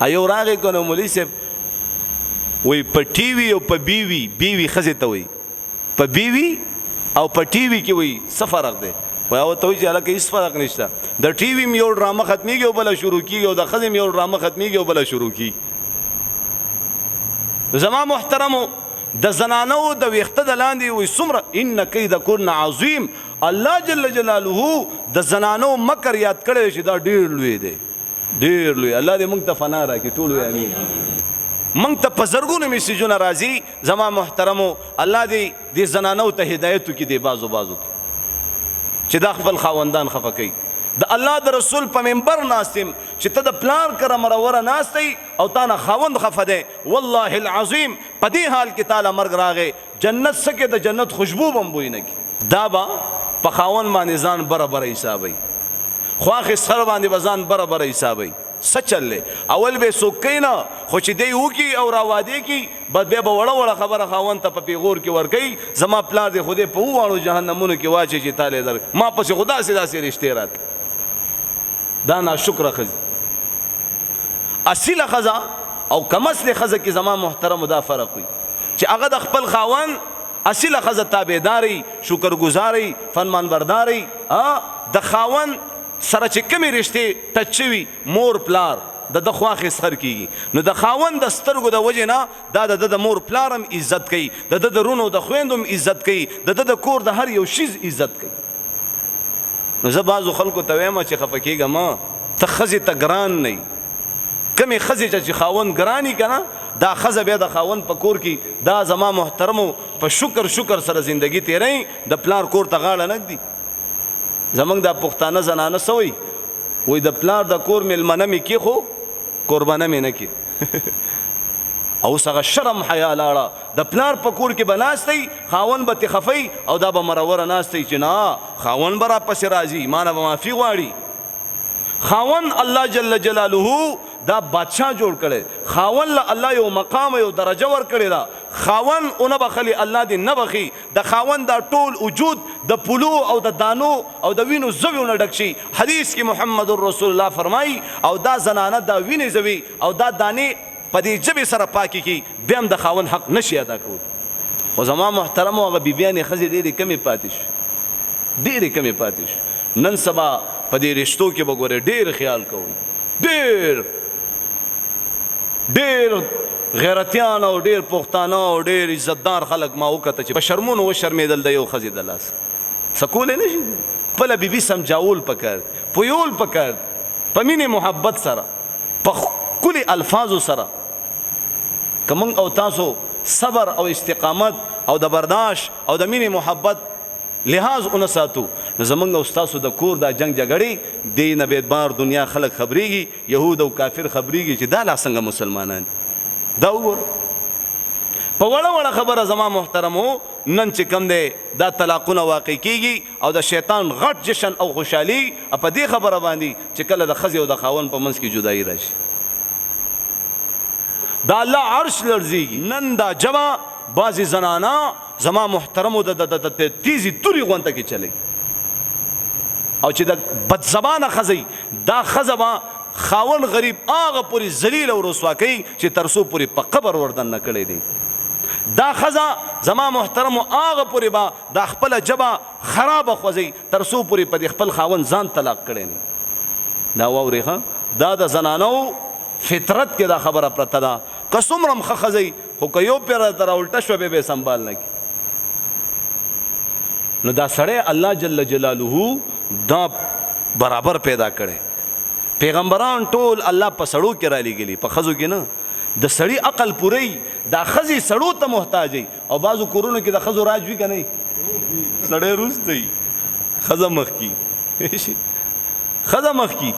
ایو راغی کنه مولوی صاحب وی په ټي وي او په بیوي خزه ته وي په بیوي او په ټي وي کې وي څه فرق دی وای او ته چې الکه هیڅ فرق نشته د ټي وي یو ډرامه ختميږي او بل شروع کیږي او د خزه یو ډرامه ختميږي او بل شروع کیږي زما محترمو د زنانو د ویخته د لاندې وي سمره ان کیدکن عظیم الله جل جلاله د زنانو مکر یاد کړی چې دا ډیر لوی دی ډیر لوی الله دې موږ ته فنا راکړي ټول وي امين موږ ته په زرګونو میسجونه راځي زما محترمو الله دې زنانو ته هدایت کې دی بازو چې دا خپل خاوندان خفه کوي د الله د رسول په منبر ناستم چې ته د پلان کړه مروره ناستي او تا نه خاوند خفه دی والله العظیم په دې حال کې تعالی مرګ راغی جنت سکه د جنت خوشبو بمبوي نه کی دا با په خاوند باندې ځان برابر حسابي خواخ سر باندې بزان برابر حسابي سچلې اول به سوکینا خو چې دی وکی او راوادي کی بد به وړه خبره خاوند ته په پیغور کې ورګي زما پلان دی خوده په وانو جهنمونو کې واچي چې تعالی در ما پس خدا سي رشتہ رات دا ناشکر خزي اصله خزا او کمسل خزه کې زما محترم دا فرق وي چې هغه د خپل خاوند اصله خزه تابعداري شکرګزاري فرمانبرداري د خاوند سره چې کمی رشته ټچوي مور پلار د خواخ سر کیږي نو د خاوند د سترګو د وجه نه دا د مور پلارم عزت کوي د رونو د خويندوم عزت کوي د کور د هر یو شیز عزت کوي نو زه بعضو خلکو ته وایم چې خفه کېږه ما ته ښځې ته ګران نه یي کمې ښځې چې خاوند ګراني که نه دا ښځه بیا د خاوند په کور کې دا زما محترمو په شکر سره زندگی تیروي د پلار کور ته غاړه نه ږدي زمونږ دا پښتانه زنانه څه وایي وایي د پلار د کور مېلمنه مې کې خو قربانه مې نه کې او څنګه شرم حیا لاړه د پلار په کور کې بناستي خاون به تخفي او دا به مروره ناستي چې نه خاون برا پس راځي مانه به معافي غواړي خاون الله جل جلاله دا بادشاہ جوړ کړي خاون له الله یو مقام یو درجه ور کړي دا خاون اون بخلي الله دې نه بخي د خاون دا ټول وجود د پلو او د دانو او د وینو زویو نه ډک شي حدیث کې محمد رسول الله فرمایي او دا زنانه دا ویني زوی او دا دانه په دې جبه سره پاکي کی بیا هم د خاون حق نشي ادا کول خو زما محترم او بیبيانې خزي ډېرې کمې پاتې شي نن سبا په دې رشتو کې وګوره ډېر خیال کوي ډېر غیرتیان او ډېر پښتانه او ډېر عزتدار خلک ما وکړه چې په شرمونو و شرمېدل د یو خزي د لاس سکول نه شي خپل بیبي سمجاول پکار پویول پکار په مینه محبت سره په کلی الفاظو سره کوم او تاسو صبر او استقامت او د برداشت او د مینې محبت لحاظ اون ساتو زمونږ او تاسو د کور د جنگ جګړې دین به بار دنیا خلک خبريږي يهود او کافر خبريږي چې دا لا څنګه مسلمانان دا وګور په وړه خبره زما محترمو نن چې کم دی دا طلاقونه واقع کیږي او د شیطان غټ جشن او خوشحالي په دې خبره باندې چې کله د خزي او د خاون په منځ کې جدایي راشي دا الله عرش لرزيږي نن دا جما بعضی زنانا زما محترمو د تیزی توری غونته کې چلی او چې د بد زبانه خزي دا خزبا خاون غریب هغه پوری ذلیل او رسوا کوي چې ترسو پوری په قبر وردن نه کړي دي دا خزا زما محترمو هغه پوری با دا خپل جبا خراب خوځي ترسو پوری په خپل خاون ځان طلاق کړي نه دا ووري ها دا د زنانو فطرت کې دا خبره پرته ده قسمرم خخزي خو که یو پیر تر الټه شو به سنبال نه نو دا سړی الله جل جلاله دا برابر پیدا کړي پیغمبران ټول الله په سړو کې را لګلي په خزو کې نه د سړی عقل پوری دا خزي سړو ته محتاج او بعضو کورونو کې د خزو راج وی کنه سړی روز دی خزه مخ کی